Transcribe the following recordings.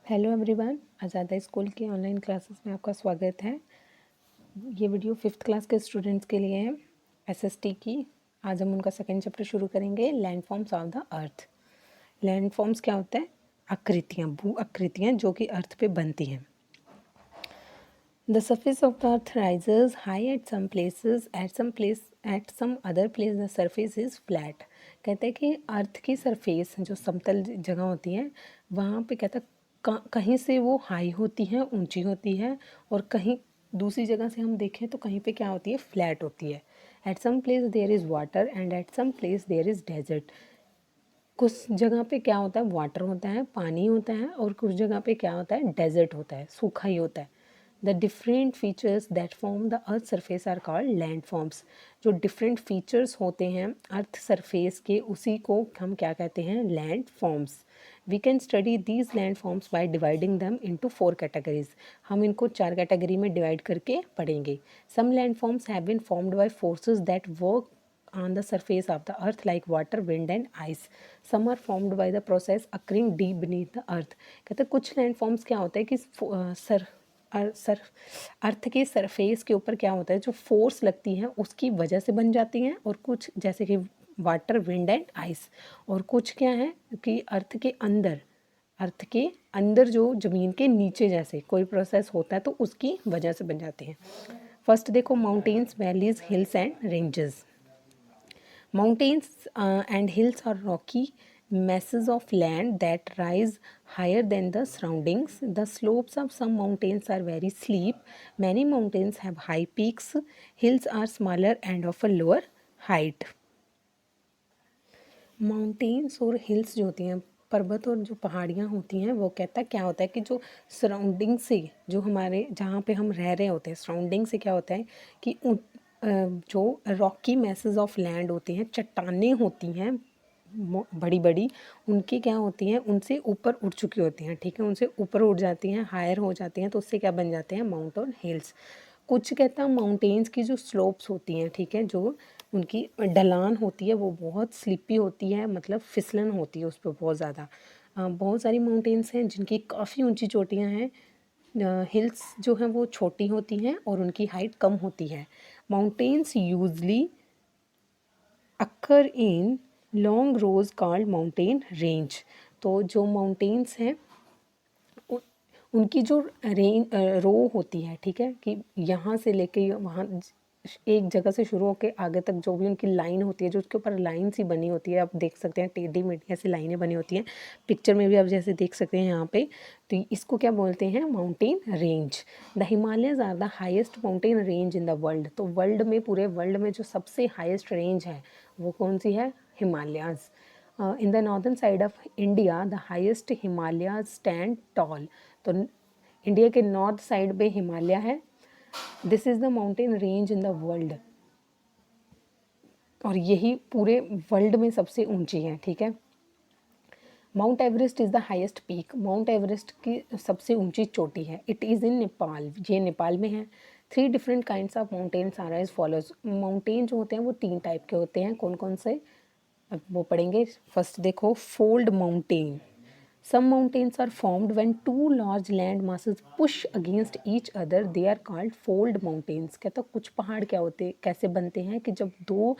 Hello everyone, आज़ादा school की online classes में आपका स्वागत है। ये वीडियो 5th क्लास के स्टूडेंट्स के लिए है, एसएसटी की। आज हम उनका सेकंड चैप्टर शुरू करेंगे, land forms of the earth. Land forms क्या होता है? आकृतियाँ, भू आकृतियाँ जो कि अर्थ पे बनती हैं। The surface of the earth rises high at some places, at some other place the surface is flat. कहते हैं कि अर्थ की सरफेस जो समतल जगह होती है वहाँ पे कहता है कहीं से वो हाई होती है, ऊंची होती है, और कहीं दूसरी जगह से हम देखें तो कहीं पे क्या होती है, फ्लैट होती है। At some place there is water and at some place there is desert. कुछ जगह पे क्या होता है, वाटर होता है, पानी होता है, और कुछ जगह पे क्या होता है, डेजर्ट होता है, सूखा ही होता है। The different features that form the earth surface are called land forms. जो डिफरेंट फीचर्स होते हैं अर्थ सरफेस के, उसी को हम क्या कहते हैं, land forms. We can study these land forms by dividing them into 4 categories. हम इनको 4 कैटेगरी में डिवाइड करके पढ़ेंगे। Some land forms have been formed by forces that work on the surface of the earth like water, wind and ice. Some are formed by the process occurring deep beneath the earth. कहते हैं कुछ land forms क्या होता है कि अर्थ के surface के ऊपर क्या होता है, जो फोर्स लगती है उसकी वजह से बन जाती हैं, और कुछ जैसे कि वाटर, विंड एंड आइस। और कुछ क्या है कि अर्थ के अंदर जो ज़मीन के नीचे जैसे कोई प्रोसेस होता है तो उसकी वजह से बन जाते हैं। फर्स्ट देखो, mountains, valleys, hills and ranges. Mountains and hills are rocky masses of land that rise higher than the surroundings. The slopes of some mountains are very steep. Many mountains have high peaks. Hills are smaller and of a lower height. Mountains और hills जो होती हैं, पर्वत और जो पहाड़ियाँ होती हैं, वो कहता है क्या होता है कि जो सराउंडिंग से, जो हमारे जहाँ पे हम रह रहे होते हैं, सराउंडिंग से क्या होता है कि जो रॉकी मैसेज ऑफ लैंड होती हैं, चट्टानें होती हैं बड़ी बड़ी, उनकी क्या होती हैं, उनसे ऊपर उठ चुकी होती हैं, ठीक है, उनसे ऊपर उठ जाती हैं, हायर हो जाती हैं, तो उससे क्या बन जाते हैं, माउंट और हिल्स। कुछ कहता है माउंटेन्स की जो स्लोप्स होती हैं, ठीक है, जो उनकी ढलान होती है वो बहुत स्लिपी होती है, मतलब फिसलन होती है उस पर बहुत ज़्यादा। बहुत सारी माउंटेन्स हैं जिनकी काफ़ी ऊंची चोटियाँ हैं। हिल्स जो हैं वो छोटी होती हैं और उनकी हाइट कम होती है। Mountains usually occur in long rows called mountain range. तो जो माउंटेन्स हैं उनकी जो रो होती है, ठीक है, कि यहाँ से लेके वहाँ एक जगह से शुरू होकर आगे तक जो भी उनकी लाइन होती है, जो उसके ऊपर लाइन सी बनी होती है, आप देख सकते हैं टेढ़ी मेढ़ी ऐसी लाइनें बनी होती हैं, पिक्चर में भी आप जैसे देख सकते हैं यहाँ पे। तो इसको क्या बोलते हैं, mountain range. The Himalayas are the highest mountain range in the world. तो वर्ल्ड में, पूरे वर्ल्ड में जो सबसे हाईएस्ट रेंज है वो कौन सी है, Himalayas. In the northern side of India the highest Himalayas stand toll. तो इंडिया के नॉर्थ साइड पे हिमालय है। This is the mountain range in the world, और यही पूरे वर्ल्ड में सबसे ऊंची है, ठीक है। Mount Everest is the highest peak. Mount Everest की सबसे ऊंची चोटी है। इट इज़ इन नेपाल, ये नेपाल में है। 3 different kinds of mountains are as follows. Mountain जो होते हैं वो 3 टाइप के होते हैं, कौन कौन से, अब वो पढ़ेंगे। फर्स्ट देखो, fold mountain. Some mountains are formed when two large land masses push against each other. They are called fold mountains. कहता कुछ पहाड़ क्या होते, कैसे बनते हैं कि जब दो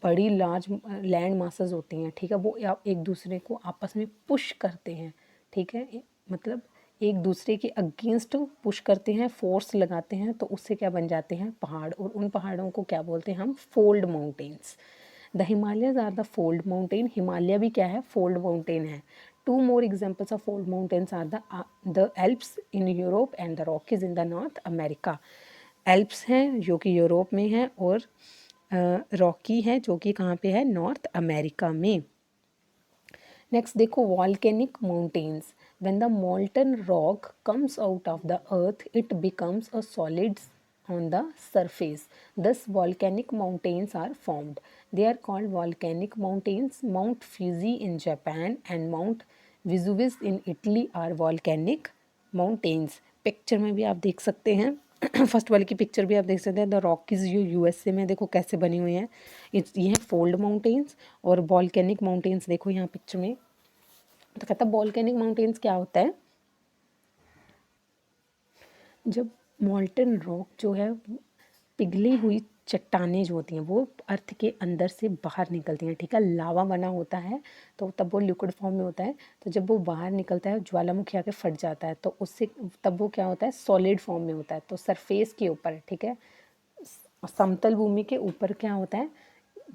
बड़ी लार्ज लैंड मासेस होती हैं, ठीक है, वो एक दूसरे को आपस में पुश करते हैं, ठीक है, मतलब एक दूसरे के अगेंस्ट पुश करते हैं, फोर्स लगाते हैं, तो उससे क्या बन जाते हैं, पहाड़। और उन पहाड़ों को क्या बोलते हैं हम, fold mountains. The Himalayas are the fold mountain. Himalaya भी क्या है, फोल्ड माउंटेन है। Two more examples of fold mountains are the Alps in Europe and the Rockies in the North America. Alps हैं जो कि यूरोप में है, और रॉकी है जो कि कहाँ पे है, नॉर्थ अमेरिका में। नेक्स्ट देखो, volcanic mountains. When the molten rock comes out of the earth, it becomes a solid on the surface. Thus, volcanic mountains are formed. They are called volcanic mountains. Mount Fuji in Japan and Mount Vesuvius in Italy are volcanic mountains. Picture में भी आप देख सकते हैं first वाले की picture भी आप देख सकते हैं। द रॉकीज जो यूएसए में देखो कैसे बनी हुई हैं, ये हैं फोल्ड माउंटेन्स। और वॉल्केनिक माउंटेन्स देखो यहाँ पिक्चर में। तो कहता है वॉल्केनिक माउंटेन्स क्या होता है, जब मॉल्टन रॉक जो है, पिघली हुई चट्टानें जो होती हैं वो अर्थ के अंदर से बाहर निकलती हैं, ठीक है। लावा बना होता है तो तब वो लिक्विड फॉर्म में होता है, तो जब वो बाहर निकलता है ज्वालामुखी आके फट जाता है तो उससे तब वो क्या होता है, सॉलिड फॉर्म में होता है। तो सरफेस के ऊपर, ठीक है, समतल भूमि के ऊपर क्या होता है,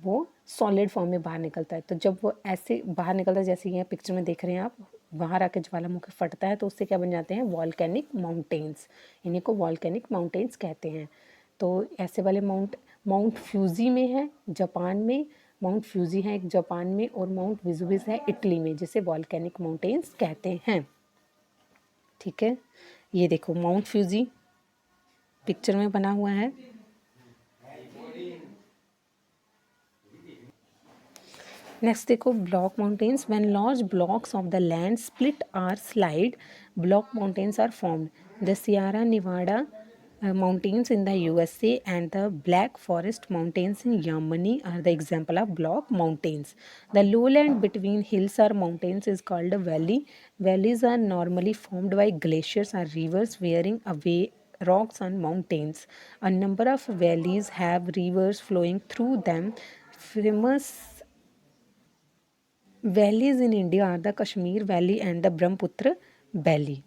वो सॉलिड फॉर्म में बाहर निकलता है। तो जब वो ऐसे बाहर निकलता है, जैसे ये पिक्चर में देख रहे हैं आप, बाहर आके ज्वालामुखी फटता है तो उससे क्या बन जाते हैं, वॉल्केनिक माउंटेन्स। इन्हीं को वॉल्केनिक माउंटेन्स कहते हैं। तो ऐसे वाले माउंट फ्यूजी में है जापान में, माउंट फ्यूजी है एक जापान में, और माउंट वेसुवियस है इटली में, जिसे वॉल्केनिक माउंटेन्स कहते हैं, ठीक है। ये देखो माउंट फ्यूजी पिक्चर में बना हुआ है। नेक्स्ट देखो block mountains. When large blocks of the land split or slide, block mountains are formed. The Sierra Nevada mountains in the USA and the Black Forest Mountains in Germany are the example of block mountains. The lowland between hills or mountains is called a valley. Valleys are normally formed by glaciers or rivers wearing away rocks on mountains. A number of valleys have rivers flowing through them. Famous valleys in India are the Kashmir Valley and the Brahmaputra Valley.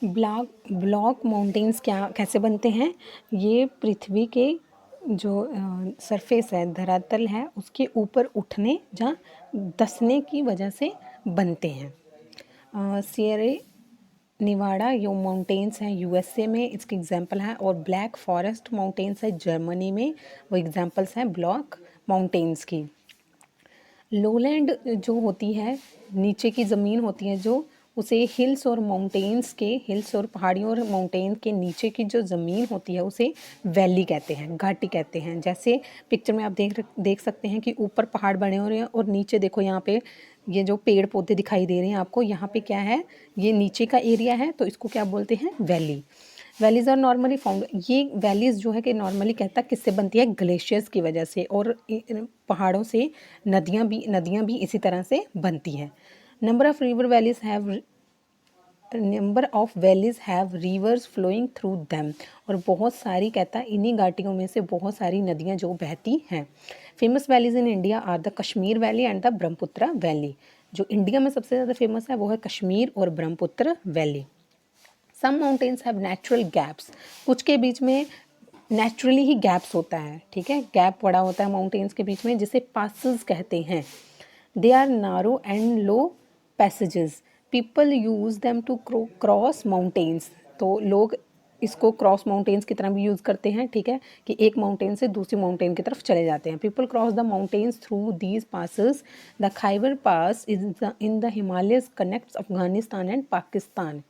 Block mountains क्या कैसे बनते हैं, ये पृथ्वी के जो surface है, धरातल है, उसके ऊपर उठने या धंसने की वजह से बनते हैं। सियरे निवाडा यो माउंटेन्स हैं यूएसए में, इसके एग्जांपल हैं, और ब्लैक फॉरेस्ट माउंटेन्स है जर्मनी में, वो एग्जांपल्स हैं ब्लॉक माउंटेन्स की। लोलैंड जो होती है, नीचे की ज़मीन होती है जो, उसे हिल्स और पहाड़ियों और माउंटेन के नीचे की जो ज़मीन होती है उसे वैली कहते हैं, घाटी कहते हैं। जैसे पिक्चर में आप देख सकते हैं कि ऊपर पहाड़ बने हो रहे हैं और नीचे देखो यहाँ पे ये जो पेड़ पौधे दिखाई दे रहे हैं आपको, यहाँ पे क्या है, ये नीचे का एरिया है, तो इसको क्या बोलते हैं, valley. Valleys are normally found, ये वैलीज़ जो है कि नॉर्मली कहता किससे बनती है, ग्लेशियर्स की वजह से, और पहाड़ों से नदियाँ भी इसी तरह से बनती हैं। Number of valleys have rivers flowing through them, और बहुत सारी कहता है इन्हीं घाटियों में से बहुत सारी नदियाँ जो बहती हैं। Famous valleys in India are the Kashmir valley and the Brahmaputra valley. जो इंडिया में सबसे ज़्यादा फेमस है वो है कश्मीर और Brahmaputra valley. Some mountains have natural gaps, कुछ के बीच में नेचुरली ही गैप्स होता है, ठीक है, गैप पड़ा होता है माउंटेन्स के बीच में, जिसे पासेस कहते हैं। They are narrow and low passages, people use them to cross mountains. तो लोग इसको क्रॉस माउंटेन्स की तरह भी यूज़ करते हैं, ठीक है, कि एक माउंटेन से दूसरी माउंटेन की तरफ चले जाते हैं। People cross the mountains through these passes. The Khyber pass in the Himalayas connects Afghanistan and Pakistan.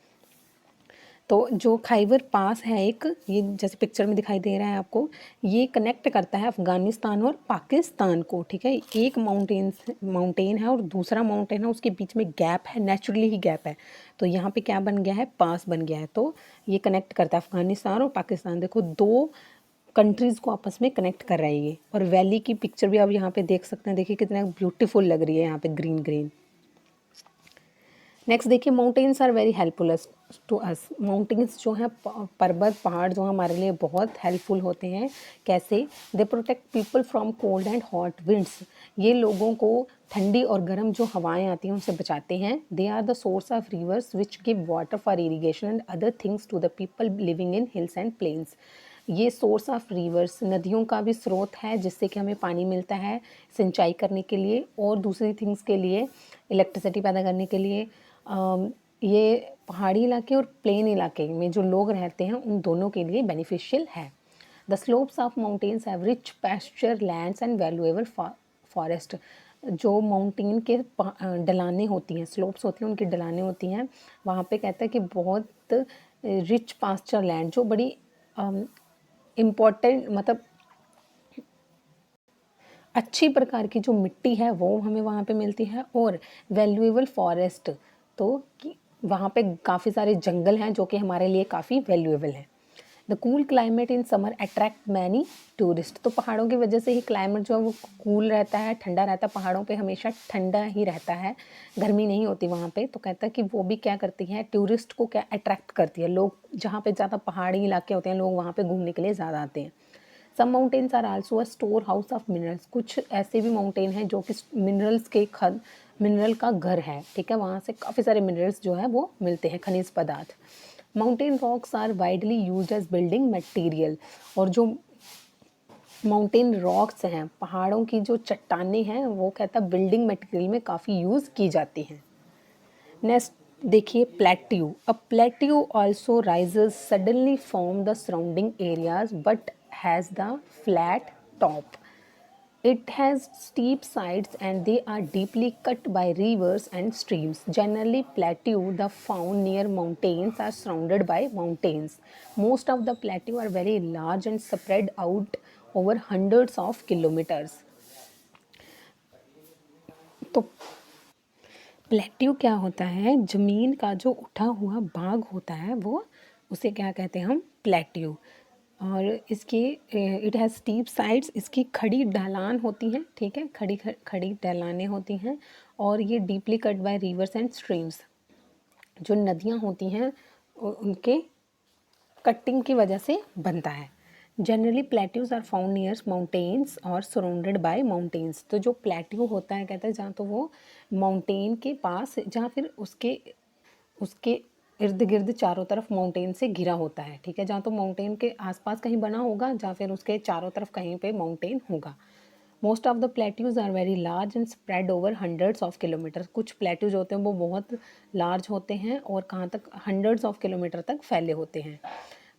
तो जो खैबर पास है एक, ये जैसे पिक्चर में दिखाई दे रहा है आपको, ये कनेक्ट करता है अफ़गानिस्तान और पाकिस्तान को, ठीक है। एक माउंटेन है और दूसरा माउंटेन है, उसके बीच में गैप है, नेचुरली ही गैप है, तो यहाँ पे क्या बन गया है, पास बन गया है। तो ये कनेक्ट करता है अफ़गानिस्तान और पाकिस्तान, देखो दो कंट्रीज़ को आपस में कनेक्ट कर रहा है ये। और वैली की पिक्चर भी आप यहाँ पे देख सकते हैं, देखिए कितना ब्यूटीफुल लग रही है यहाँ पे, ग्रीन ग्रीन। नेक्स्ट देखिए, mountains are very helpful to us. Mountains जो हैं, पर्वत पहाड़ जो हमारे लिए बहुत हेल्पफुल होते हैं। कैसे? They protect people from cold and hot winds, ये लोगों को ठंडी और गर्म जो हवाएं आती हैं उनसे बचाते हैं। They are the source of rivers which give water for irrigation and other things to the people living in hills and plains. ये सोर्स ऑफ रिवर्स, नदियों का भी स्रोत है जिससे कि हमें पानी मिलता है सिंचाई करने के लिए और दूसरी थिंग्स के लिए, इलेक्ट्रिसिटी पैदा करने के लिए। ये पहाड़ी इलाके और प्लेन इलाके में जो लोग रहते हैं उन दोनों के लिए बेनिफिशियल है। The slopes of mountains have rich pasture lands and valuable forest. जो माउंटेन के ढलानें होती हैं, स्लोप्स होती हैं, उनकी ढलानें होती हैं, वहाँ पे कहता है कि बहुत रिच पास्चर लैंड, जो बड़ी इम्पॉर्टेंट, मतलब अच्छी प्रकार की जो मिट्टी है वो हमें वहाँ पे मिलती है। और वैल्यूएबल फॉरेस्ट, तो वहाँ पे काफ़ी सारे जंगल हैं जो कि हमारे लिए काफ़ी वैल्यूएबल हैं। The cool climate in summer attract many tourist. तो पहाड़ों की वजह से ही क्लाइमेट जो है वो कूल रहता है, ठंडा रहता है, पहाड़ों पे हमेशा ठंडा ही रहता है, गर्मी नहीं होती वहाँ पे। तो कहता है कि वो भी क्या करती है, टूरिस्ट को क्या अट्रैक्ट करती है। लोग जहाँ पे ज़्यादा पहाड़ी इलाके होते हैं, लोग वहाँ पे घूमने के लिए ज़्यादा आते हैं। Some mountains are also a store house of minerals. कुछ ऐसे भी माउंटेन हैं जो कि मिनरल का घर है, ठीक है, वहाँ से काफ़ी सारे मिनरल्स जो है वो मिलते हैं, खनिज पदार्थ। Mountain rocks are widely used as building material. और जो माउंटेन रॉक्स हैं, पहाड़ों की जो चट्टानें हैं, वो कहता है बिल्डिंग मटेरियल में काफ़ी यूज़ की जाती हैं। नेक्स्ट देखिए plateau. A plateau also rises suddenly from the surrounding areas but has the flat top. It has steep sides and they are deeply cut by rivers and streams. Generally, plateau the found near mountains are surrounded by mountains. Most of the plateau are very large and spread out over hundreds of kilometers. तो plateau क्या होता है, ज़मीन का जो उठा हुआ भाग होता है वो, उसे क्या कहते हैं हम, प्लेट्यू। और इसके इट हैज़ स्टीप साइड्स, इसकी खड़ी ढलान होती हैं, ठीक है, खड़ी खड़ी ढलानें होती हैं। और ये deeply cut by reverse and streams, जो नदियाँ होती हैं उनके कटिंग की वजह से बनता है। Generally plateaus are found near mountains और सराउंडेड बाय माउंटेन्स। तो जो प्लेट्यू होता है कहते हैं जहाँ तो वो माउंटेन के पास, जहाँ फिर उसके उसके इर्द गिर्द चारों तरफ माउंटेन से घिरा होता है, ठीक है, जहाँ तो माउंटेन के आसपास कहीं बना होगा, जहाँ फिर उसके चारों तरफ कहीं पे माउंटेन होगा। Most of the plateaus are very large and spread over hundreds of kilometre. कुछ प्लेट्यूज होते हैं वो बहुत लार्ज होते हैं और कहाँ तक, हंड्रेड्स ऑफ किलोमीटर तक फैले होते हैं।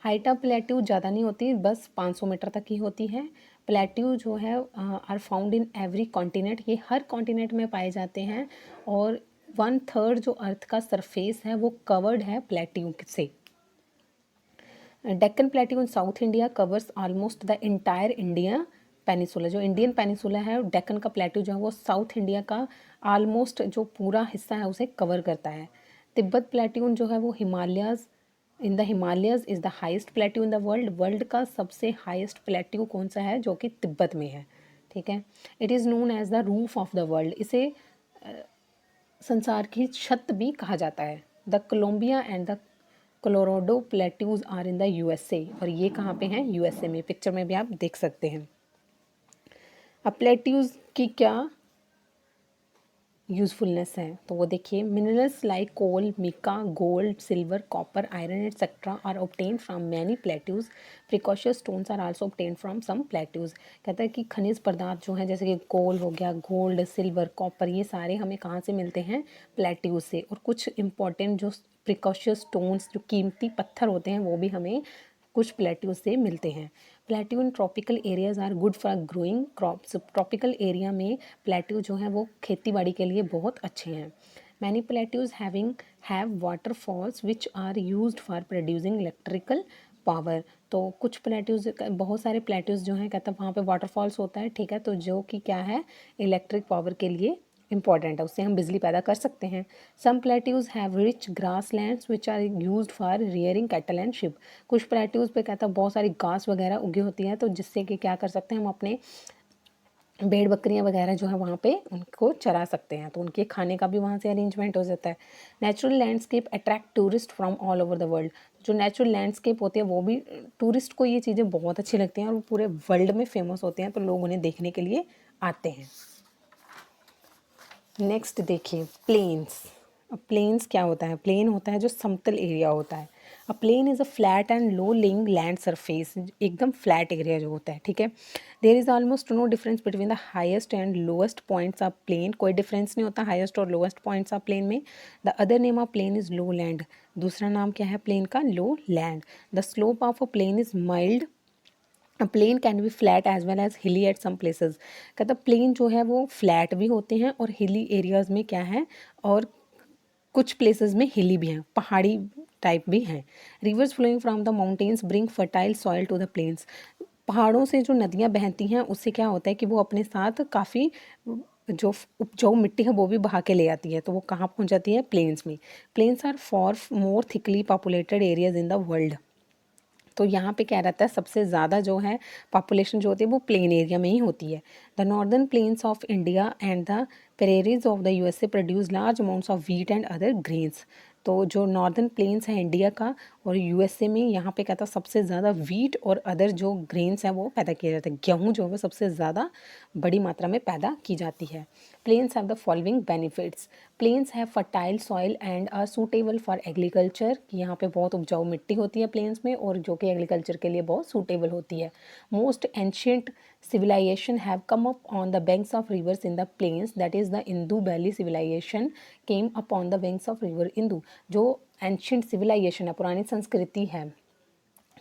हाइट ऑफ प्लेट्यू ज़्यादा नहीं होती, बस 500 मीटर तक ही होती है। प्लेट्यू जो है are found in every continent, ये हर कॉन्टिनेंट में पाए जाते हैं। और 1/3 जो अर्थ का सरफेस है वो कवर्ड है प्लेट्यू से। Deccan plateau in south India covers almost the entire India peninsula. जो इंडियन पेनिसुला है, डेक्कन का प्लेट्यू जो है वो साउथ इंडिया का ऑलमोस्ट जो पूरा हिस्सा है उसे कवर करता है। तिब्बत प्लेट्यून जो है वो Himalayas, in the Himalayas is the highest plateau in the world. World का सबसे हाईएस्ट प्लेट्यू कौन सा है, जो कि तिब्बत में है, ठीक है। It is known as the roof of the world, इसे संसार की छत भी कहा जाता है। The Columbia and the Colorado plateaus are in the USA. और ये कहाँ पे हैं, यूएसए में, पिक्चर में भी आप देख सकते हैं। अब प्लेट्यूज की क्या यूज़फुलनेस है, तो वो देखिए, minerals like coal, mica, gold, silver, copper, iron etcetera are obtain from many plateaus. Precious stones are also obtain from some plateaus. कहता है कि खनिज पदार्थ जो हैं, जैसे कि कोल हो गया, गोल्ड, सिल्वर, कॉपर, ये सारे हमें कहाँ से मिलते हैं, प्लेट्यूज से। और कुछ इंपॉर्टेंट जो प्रिकॉशियस स्टोन्स, जो कीमती पत्थर होते हैं, वो भी हमें कुछ प्लेट्यूज से मिलते हैं। Plateau in tropical areas are good for growing crops. Tropical area में प्लेट्यू जो है वो खेती बाड़ी के लिए बहुत अच्छे हैं। Many plateaus have waterfalls which are used for producing electrical power. तो कुछ प्लेट्यूज, बहुत सारे प्लेट्यूज जो हैं, कहता है वहाँ पे वाटरफॉल्स होता है, ठीक है, तो जो कि क्या है, इलेक्ट्रिक पावर के लिए इंपॉर्टेंट है, उससे हम बिजली पैदा कर सकते हैं। Some plateaus have rich grass lands which are used for rearing cattle and sheep. कुछ प्लेट्यूज पे कहता है बहुत सारी घास वगैरह उगी होती है, तो जिससे कि क्या कर सकते हैं हम, अपने भेड़ बकरियां वगैरह जो है वहाँ पे उनको चरा सकते हैं, तो उनके खाने का भी वहाँ से अरेंजमेंट हो जाता है। Natural landscape attract tourist from all over the world. जो नेचुरल लैंडस्केप होते हैं वो भी टूरिस्ट को ये चीज़ें बहुत अच्छी लगती हैं और वो पूरे वर्ल्ड में फेमस होते हैं, तो लोग उन्हें देखने के लिए आते हैं। नेक्स्ट देखिए प्लेन्स। अब प्लेन्स क्या होता है, प्लेन होता है जो समतल एरिया होता है। A plain is a flat and low lying land surface, एकदम फ्लैट एरिया जो होता है, ठीक है। There is almost no difference between the highest and lowest points of plain. कोई डिफरेंस नहीं होता हाईएस्ट और लोएस्ट पॉइंट्स ऑफ प्लेन में। The other name of plain is low land. दूसरा नाम क्या है प्लेन का, low land. The slope of a plain is mild. Plane can be flat as well as hilly at some places. कहता plain जो है वो फ्लैट भी होते हैं और हिली एरियाज में क्या है, और कुछ प्लेसेस में हिली भी हैं, पहाड़ी टाइप भी हैं। Rivers flowing from the mountains bring fertile soil to the plains. पहाड़ों से जो नदियाँ बहती हैं उससे क्या होता है कि वो अपने साथ काफ़ी जो उपजाऊ मिट्टी है वो भी बहा के ले आती है, तो वो कहाँ पहुँच जाती है, प्लेन्स में। Plains are far more thickly populated areas in the world. तो यहाँ पे क्या रहता है, सबसे ज़्यादा जो है पॉपुलेशन जो होती है वो प्लेन एरिया में ही होती है। The northern plains of India and the prairies of the USA produce large amounts of wheat and other grains. तो जो नॉर्दर्न प्लेन्स है इंडिया का और यूएसए में, यहाँ पे कहता है सबसे ज़्यादा व्हीट और अदर जो ग्रेन्स हैं वो पैदा किया जाता है। गेहूँ जो है वो सबसे ज़्यादा बड़ी मात्रा में पैदा की जाती है। Plains have the following benefits. Plains have fertile soil and are suitable for agriculture, कि यहाँ पे बहुत उपजाऊ मिट्टी होती है प्लेन्स में और जो कि एग्रीकल्चर के लिए बहुत सूटेबल होती है। Most ancient civilization have come up on the banks of rivers in the plains, that is the Indus Valley civilization came upon the banks of river Indus। जो ancient civilization है, पुरानी संस्कृति है,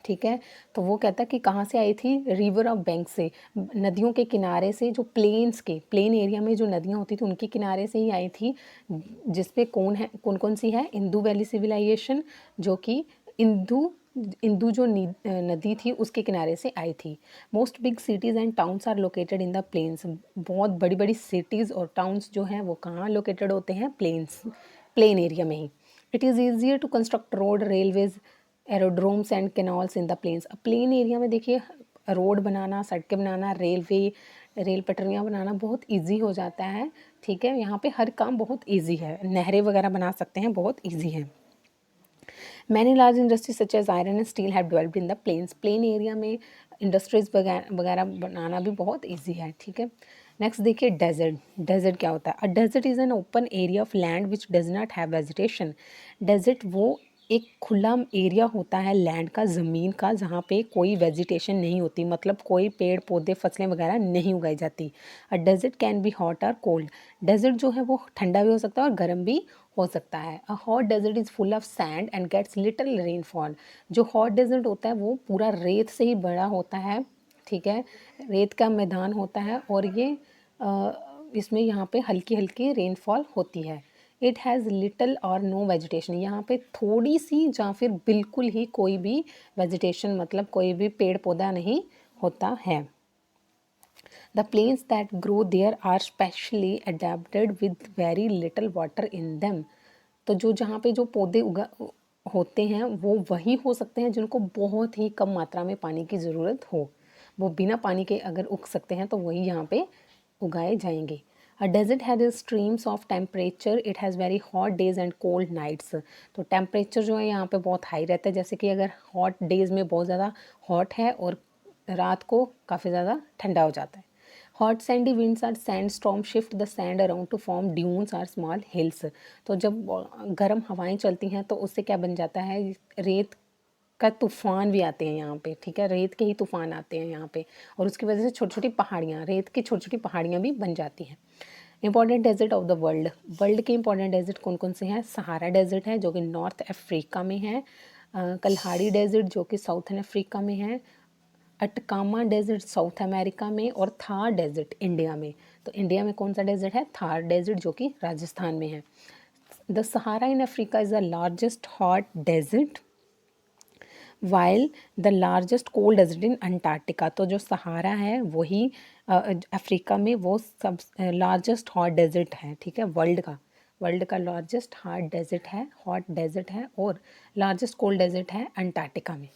ठीक है, तो वो कहता है कि कहाँ से आई थी, रिवर ऑफ बैंक से, नदियों के किनारे से, जो प्लेन्स के प्लेन एरिया में जो नदियाँ होती थी उनके किनारे से ही आई थी, जिसपे कौन कौन सी है, इंदू वैली सिविलाइजेशन, जो कि इंदू जो नदी थी उसके किनारे से आई थी। Most big cities and towns are located in the plains. बहुत बड़ी बड़ी सिटीज़ और टाउन्स जो हैं वो कहाँ लोकेटेड होते हैं, प्लेन एरिया में ही। It is easier to construct road, railways, aerodromes and canals in the plains. अब प्लेन एरिया में देखिए रोड बनाना, सड़कें बनाना, रेल पटरियाँ बनाना बहुत इजी हो जाता है, ठीक है, यहाँ पे हर काम बहुत इजी है, नहरें वगैरह बना सकते हैं, बहुत इजी है। Many large industries such as iron and steel have developed in the plains. Plain area में इंडस्ट्रीज वगैरह बनाना भी बहुत ईजी है, ठीक है। नेक्स्ट देखिए डेजर्ट। डेजर्ट क्या होता है? A desert is an open area of land which does not have vegetation. Desert वो एक खुला एरिया होता है लैंड का, ज़मीन का, जहाँ पे कोई वेजिटेशन नहीं होती, मतलब कोई पेड़ पौधे फसलें वगैरह नहीं उगाई जाती। A desert can be hot और कोल्ड। डेजर्ट जो है वो ठंडा भी हो सकता है और गर्म भी हो सकता है। A hot desert is full of sand and gets little rainfall. जो हॉट डेजर्ट होता है वो पूरा रेत से ही बड़ा होता है, ठीक है, रेत का मैदान होता है और ये इसमें यहाँ पे हल्की हल्की रेनफॉल होती है। इट हैज़ लिटिल और नो वेजिटेशन। यहाँ पे थोड़ी सी या फिर बिल्कुल ही कोई भी वेजिटेशन, मतलब कोई भी पेड़ पौधा नहीं होता है। The plains that grow there are specially adapted with very little water in them। तो जो जहाँ पे जो पौधे होते हैं वो वही हो सकते हैं जिनको बहुत ही कम मात्रा में पानी की ज़रूरत हो। वो बिना पानी के अगर उग सकते हैं तो वही यहाँ पे उगाए जाएंगे। A desert has streams of temperature, it has very hot days and cold nights। तो टेम्परेचर जो है यहाँ पे बहुत हाई रहता है, जैसे कि अगर हॉट डेज़ में बहुत ज़्यादा हॉट है और रात को काफ़ी ज़्यादा ठंडा हो जाता है। Hot sandy winds or sand storm shift the sand around to form dunes or small hills. तो जब गर्म हवाएं चलती हैं तो उससे क्या बन जाता है, रेत का तूफान भी आते हैं यहाँ पे, ठीक है, रेत के ही तूफान आते हैं यहाँ पे और उसकी वजह से छोटी छोटी पहाड़ियाँ, रेत की छोटी छोटी पहाड़ियाँ भी बन जाती हैं। Important desert of the world. World के इंपॉर्टेंट डेजर्ट कौन कौन से हैं? सहारा डेजर्ट है जो कि नॉर्थ अफ्रीका में है, कल्हाड़ी डेजर्ट जो कि साउथर्न अफ्रीका में है, अटकामा डेजर्ट साउथ अमेरिका में और थार डेजर्ट इंडिया में। तो इंडिया में कौन सा डेजर्ट है? थार डेजर्ट जो कि राजस्थान में है। The Sahara in Africa is the largest hot desert while the largest cold desert in Antarctica. तो जो सहारा है वही अफ्रीका में वो सब लार्जेस्ट हॉट डेजर्ट है, ठीक है, वर्ल्ड का लार्जेस्ट हॉट डेजर्ट है और लार्जेस्ट कोल्ड डेजर्ट है अंटार्कटिका में।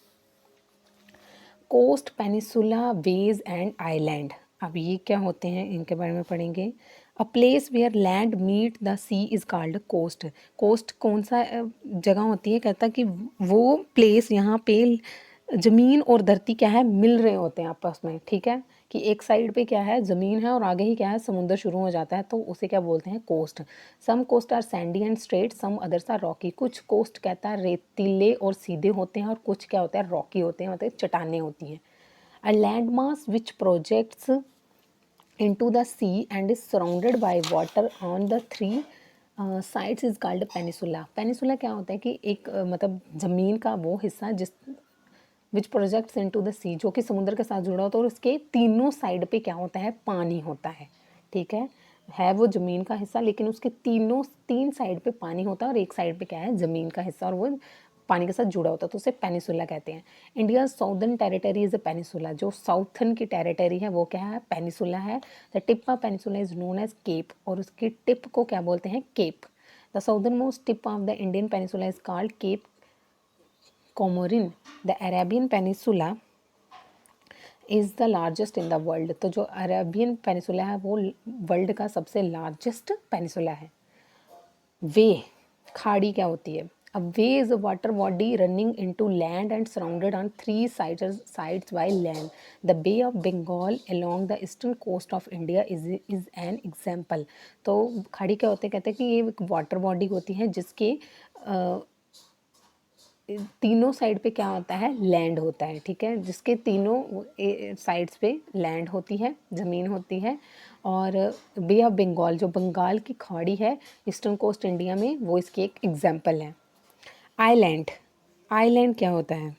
Coast, peninsula, bays and island. अब ये क्या होते हैं इनके बारे में पढ़ेंगे। A place where land meet the sea is called coast. Coast कौन सा जगह होती है? कहता कि वो प्लेस यहाँ पे ज़मीन और धरती क्या है, मिल रहे होते हैं आपस में, ठीक है, कि एक साइड पे क्या है ज़मीन है और आगे ही क्या है समुद्र शुरू हो जाता है, तो उसे क्या बोलते हैं? Coast. Some coast are sandy and straight, some others are rocky. कुछ कोस्ट कहता है रेतीले और सीधे होते हैं और कुछ क्या होता है, रॉकी होते हैं, मतलब चट्टानें होती हैं। A land mass which projects into the sea and is surrounded by water on the three sides is called peninsula. Peninsula क्या होता है कि एक मतलब ज़मीन का वो हिस्सा जिस विच प्रोजेक्ट्स इनटू द सी, जो कि समुद्र के साथ जुड़ा होता है और उसके तीनों साइड पे क्या होता है, पानी होता है, ठीक है वो ज़मीन का हिस्सा लेकिन उसके तीन साइड पे पानी होता है और एक साइड पे क्या है, ज़मीन का हिस्सा और वो पानी के साथ जुड़ा होता है, तो उसे पेनिसुला कहते हैं। India southern territory is a peninsula. जो साउथर्न की टेरिटरी है वो क्या है, पेनिसुला है। The tip of peninsula is known as cape, और उसकी टिप को क्या बोलते हैं, cape. The southernmost tip of the Indian peninsula is called Cape Comorin, the Arabian peninsula is the largest in the world. तो जो Arabian peninsula है वो वर्ल्ड का सबसे लार्जेस्ट पेनिसुला है। वे, खाड़ी क्या होती है? A bay is a water body running into land and surrounded on 3 sides by land. The bay of Bengal along the eastern coast of India is an example. तो खाड़ी क्या होते हैं? कहते हैं कि ये एक वाटर बॉडी होती है जिसके तीनों साइड पे क्या होता है? लैंड होता है, ठीक है, जिसके तीनों साइड्स पे लैंड होती है, ज़मीन होती है। और बे ऑफ बंगाल, जो बंगाल की खाड़ी है ईस्टर्न कोस्ट इंडिया में, वो इसकी एक एग्जाम्पल है। आइलैंड, आइलैंड क्या होता है?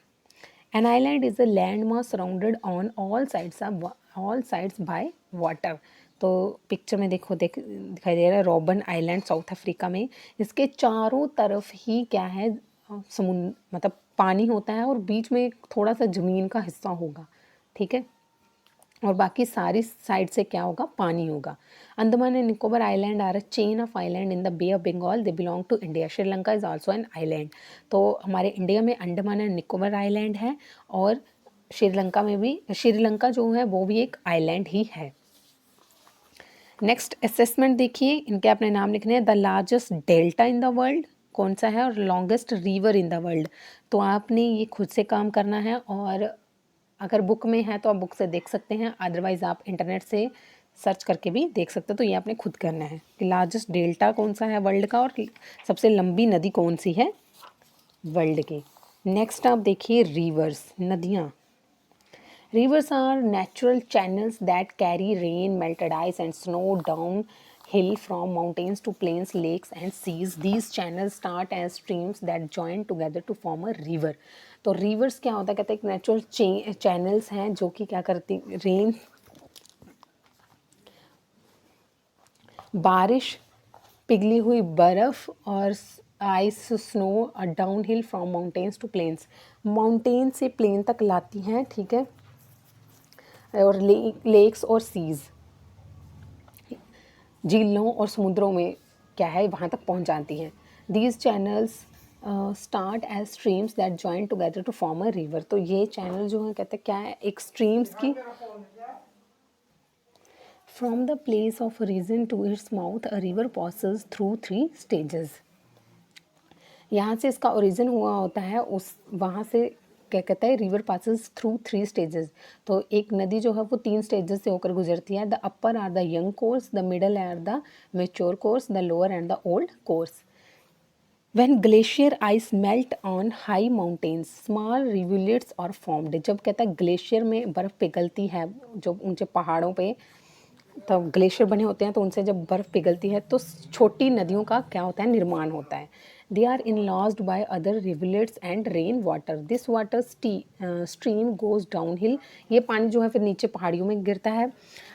An island is a land mass surrounded on all sides by water. तो पिक्चर में देखो दिखाई दे रहा है रॉबन आइलैंड साउथ अफ्रीका में। इसके चारों तरफ ही क्या है? समुद्र, मतलब पानी होता है और बीच में थोड़ा सा ज़मीन का हिस्सा होगा, ठीक है, और बाकी सारी साइड से क्या होगा? पानी होगा। Andaman and Nicobar island are a chain of island in the bay of Bengal, they belong to India. Sri Lanka is also an island. तो हमारे इंडिया में अंडमान एंड निकोबार आइलैंड है और श्रीलंका में भी, श्रीलंका जो है वो भी एक आइलैंड ही है। नेक्स्ट असेसमेंट देखिए, इनके अपने नाम लिखने हैं। The largest delta in the world कौन सा है? और longest river in the world. तो आपने ये खुद से काम करना है, और अगर बुक में है तो आप बुक से देख सकते हैं, अदरवाइज़ आप इंटरनेट से सर्च करके भी देख सकते हो। तो ये आपने खुद करना है कि लार्जेस्ट डेल्टा कौन सा है वर्ल्ड का, और सबसे लंबी नदी कौन सी है वर्ल्ड की। नेक्स्ट आप देखिए रिवर्स, नदियाँ। Rivers are natural channels that carry rain, melted ice, and snow downhill from mountains to plains, lakes, and seas. These channels start as streams that join together to form a river. तो rivers क्या होता है? कहते हैं एक natural channels हैं जो कि क्या करती, रेन, बारिश, पिघली हुई बर्फ़ और ice, snow down hill from mountains to plains, mountain से प्लेन तक लाती हैं, ठीक है, और लेक्स और सीज़, झीलों और समुद्रों में क्या है? वहाँ तक पहुँच जाती हैं। These channels start as streams that join together to form a river. तो ये चैनल जो है कहते हैं क्या है? एक स्ट्रीम्स की, from the place of region to its mouth a river passes through 3 stages. यहाँ से इसका ओरिजिन हुआ होता है, उस वहाँ से क्या कहता है? River passes through 3 stages. तो एक नदी जो है वो 3 स्टेजेस से होकर गुजरती है। The upper or the young course, the middle or the mature course, the lower and the old course. When glacier ice melt on high mountains, small rivulets are formed। जब कहता है ग्लेशियर में बर्फ़ पिघलती है, जो ऊंचे पहाड़ों पे तब ग्लेशियर बने होते हैं, तो उनसे जब बर्फ़ पिघलती है तो छोटी नदियों का क्या होता है? निर्माण होता है। They are enclosed by other rivulets and rain water. This water stream goes downhill. ये पानी जो है फिर नीचे पहाड़ियों में गिरता है।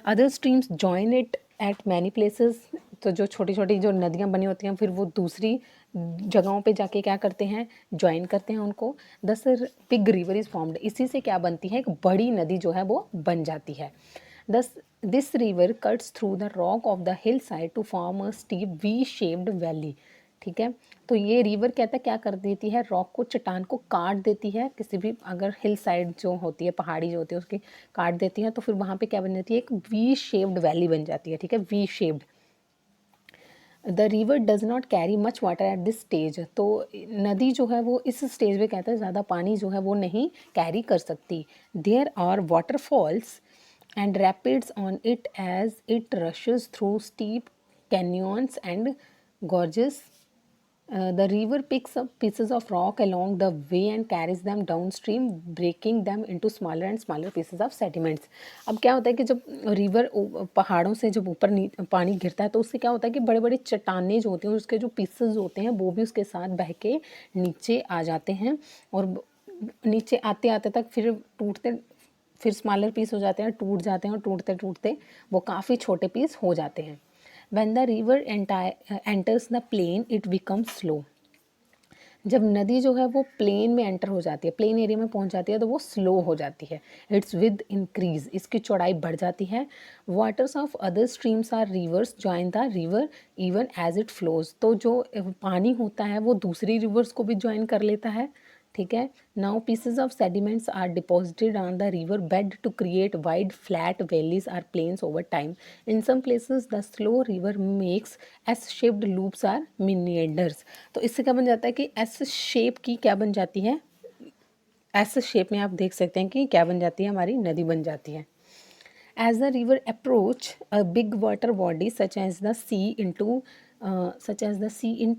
Other streams join it at many places. तो जो छोटी छोटी जो नदियाँ बनी होती हैं फिर वो दूसरी जगहों पे जाके क्या करते हैं? ज्वाइन करते हैं उनको। दस बिग रिवर इज़ फॉर्म्ड। इसी से क्या बनती है? एक बड़ी नदी जो है वो बन जाती है। Thus, this river cuts through the rock of the hillside to form a steep V-shaped valley। ठीक है, तो ये रिवर कहता है क्या कर देती है? रॉक को, चट्टान को काट देती है। किसी भी अगर हिल साइड जो होती है, पहाड़ी जो होती है, उसकी काट देती है, तो फिर वहाँ पे क्या बन जाती है? एक वी शेप्ड वैली बन जाती है, ठीक है, V shaped. The river does not carry much water at this stage. तो नदी जो है वो इस स्टेज पे कहता है ज़्यादा पानी जो है वो नहीं कैरी कर सकती। There are waterfalls and rapids on it as it rushes through steep canyons and gorges. The river picks up pieces of rock along the way and carries them downstream, breaking them into smaller and smaller pieces of sediments। अब क्या होता है कि जब river पहाड़ों से जब ऊपर पानी गिरता है तो उससे क्या होता है कि बड़े बड़े चट्टानें जो होती हैं उसके जो पीसेस होते हैं वो भी उसके साथ बह के नीचे आ जाते हैं, और नीचे आते आते तक फिर टूटते, फिर स्मॉलर पीस हो जाते हैं, टूट जाते हैं, और टूटते टूटते वो काफ़ी छोटे पीस हो जाते हैं। When the river enters the plain, it becomes slow। जब नदी जो है वो प्लेन में एंटर हो जाती है, प्लेन एरिया में पहुंच जाती है, तो वो स्लो हो जाती है। इट्स विद इंक्रीज, इसकी चौड़ाई बढ़ जाती है। Waters of other streams or rivers join the river even as it flows. तो जो पानी होता है वो दूसरी रिवर्स को भी ज्वाइन कर लेता है, ठीक है। Now pieces of sediments are deposited on the river bed to create wide flat valleys or plains over time. In some places the slow river makes S shaped loops or meanders. तो इससे क्या बन जाता है कि S shape की क्या बन जाती है, एस शेप में आप देख सकते हैं कि क्या बन जाती है, हमारी नदी बन जाती है। As the river approach a big water body such as the sea into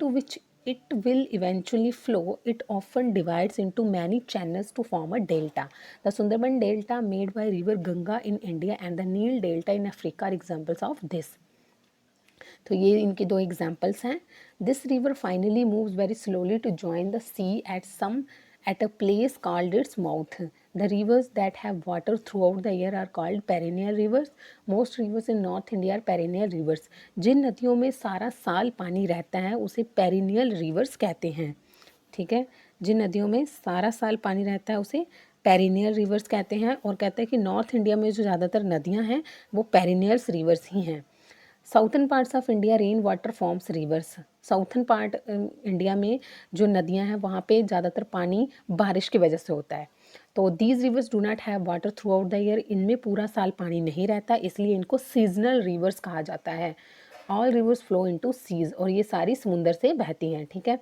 which it will eventually flow, it often divides into many channels to form a delta. The Sundarban Delta made by river Ganga in India and the Nile Delta in Africa are examples of this. तो ये इनके दो examples हैं। This river finally moves very slowly to join the sea at a place called its mouth. The rivers that have water throughout the year are called perennial rivers. Most rivers in North India are perennial rivers. जिन नदियों में सारा साल पानी रहता है उसे perennial rivers कहते हैं, ठीक है। जिन नदियों में सारा साल पानी रहता है उसे पेरिनियल रिवर्स कहते हैं, और कहते हैं कि नॉर्थ इंडिया में जो ज़्यादातर नदियाँ हैं वो पेरिनियल्स रिवर्स ही हैं। Southern parts of India rain water forms reverse. Southern part India में जो नदियां हैं वहाँ पे ज़्यादातर पानी बारिश की वजह से होता है। तो these rivers do not have water through out the year. इनमें पूरा साल पानी नहीं रहता, इसलिए इनको सीजनल रिवर्स कहा जाता है। All rivers flow into seas, और ये सारी समुंदर से बहती हैं, ठीक है।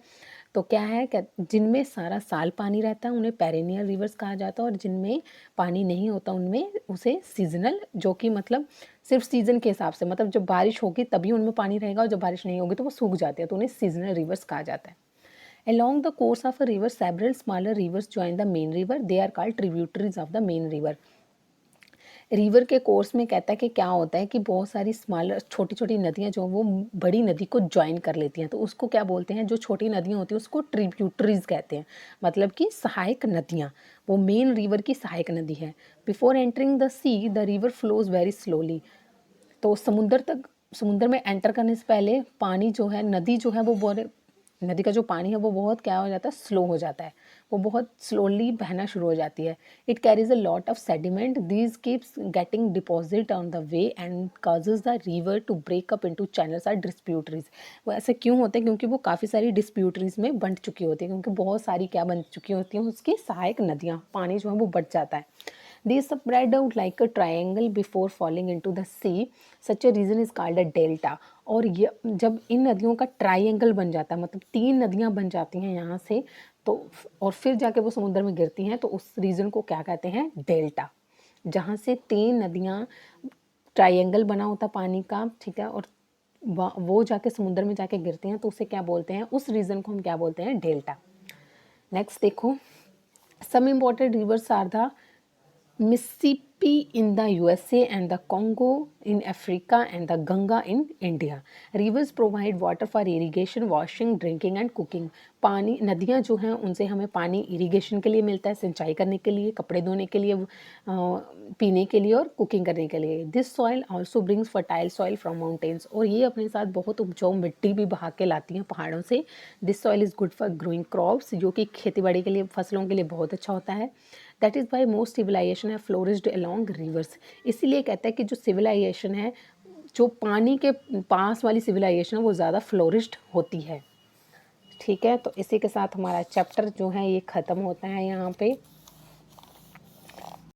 तो क्या है, जिनमें सारा साल पानी रहता है उन्हें पेरेनियल रिवर्स कहा जाता है, और जिनमें पानी नहीं होता उनमें उसे सीजनल, जो कि मतलब सिर्फ सीजन के हिसाब से, मतलब जब बारिश होगी तभी उनमें पानी रहेगा और जब बारिश नहीं होगी तो वो सूख जाते हैं, तो उन्हें सीजनल रिवर्स कहा जाता है। Along the course of a river, several smaller rivers join the main river. They are called tributaries of the main river. River के कोर्स में कहता है कि क्या होता है कि बहुत सारी स्मॉलर छोटी छोटी नदियाँ जो वो बड़ी नदी को ज्वाइन कर लेती हैं, तो उसको क्या बोलते हैं, जो छोटी नदियाँ होती हैं उसको ट्रिब्यूटरीज कहते हैं, मतलब कि सहायक नदियाँ। वो मेन रिवर की सहायक नदी है। Before entering the see the river flows very slowly. तो समुद्र में एंटर करने से पहले पानी जो है, नदी जो है वो नदी का जो पानी है वो बहुत क्या हो जाता है, स्लो हो जाता है, वो बहुत स्लोली बहना शुरू हो जाती है। It carries a lot of sediment, these keeps getting deposit on the way and causes the river to break up into channels or distributaries. वो ऐसे क्यों होते हैं, क्योंकि वो काफ़ी सारी डिस्प्यूटरीज में बंट चुकी होती है, क्योंकि बहुत सारी क्या बन चुकी होती हैं, उसकी सहायक नदियाँ, पानी जो है वो बढ़ जाता है। They spread out like a triangle before falling into the sea. Such a region is called a delta. और ये जब इन नदियों का ट्राइंगल बन जाता है, मतलब 3 नदियाँ बन जाती हैं यहाँ से, तो और फिर जाके वो समुद्र में गिरती हैं, तो उस रीजन को क्या कहते हैं, डेल्टा। जहाँ से 3 नदियाँ, ट्राइंगल बना होता पानी का, ठीक है, और वो जाके समुद्र में जाके गिरती हैं, तो उसे क्या बोलते हैं, उस रीजन को हम क्या बोलते हैं, डेल्टा। नेक्स्ट देखो, some important rivers are the Mississippi in the USA and the Congo in Africa and the Ganga in India. Rivers provide water for irrigation, washing, drinking and cooking. पानी, नदियाँ जो हैं उनसे हमें पानी इरिगेशन के लिए मिलता है, सिंचाई करने के लिए, कपड़े धोने के लिए, पीने के लिए और कुकिंग करने के लिए। This soil also brings fertile soil from mountains, और ये अपने साथ बहुत उपजाऊ मिट्टी भी बहा के लाती हैं पहाड़ों से। This soil is good for growing crops, जो कि खेती बाड़ी के लिए, फसलों के लिए बहुत अच्छा होता है। That is why most civilization है फ्लोरिस्ड अलॉन्ग रिवर्स। इसीलिए कहता है कि जो सिविलाइजेशन है, जो पानी के पास वाली सिविलाइजेशन है, वो ज़्यादा फ्लोरिस्ड होती है, ठीक है। तो इसी के साथ हमारा चैप्टर जो है ये ख़त्म होता है यहाँ पे।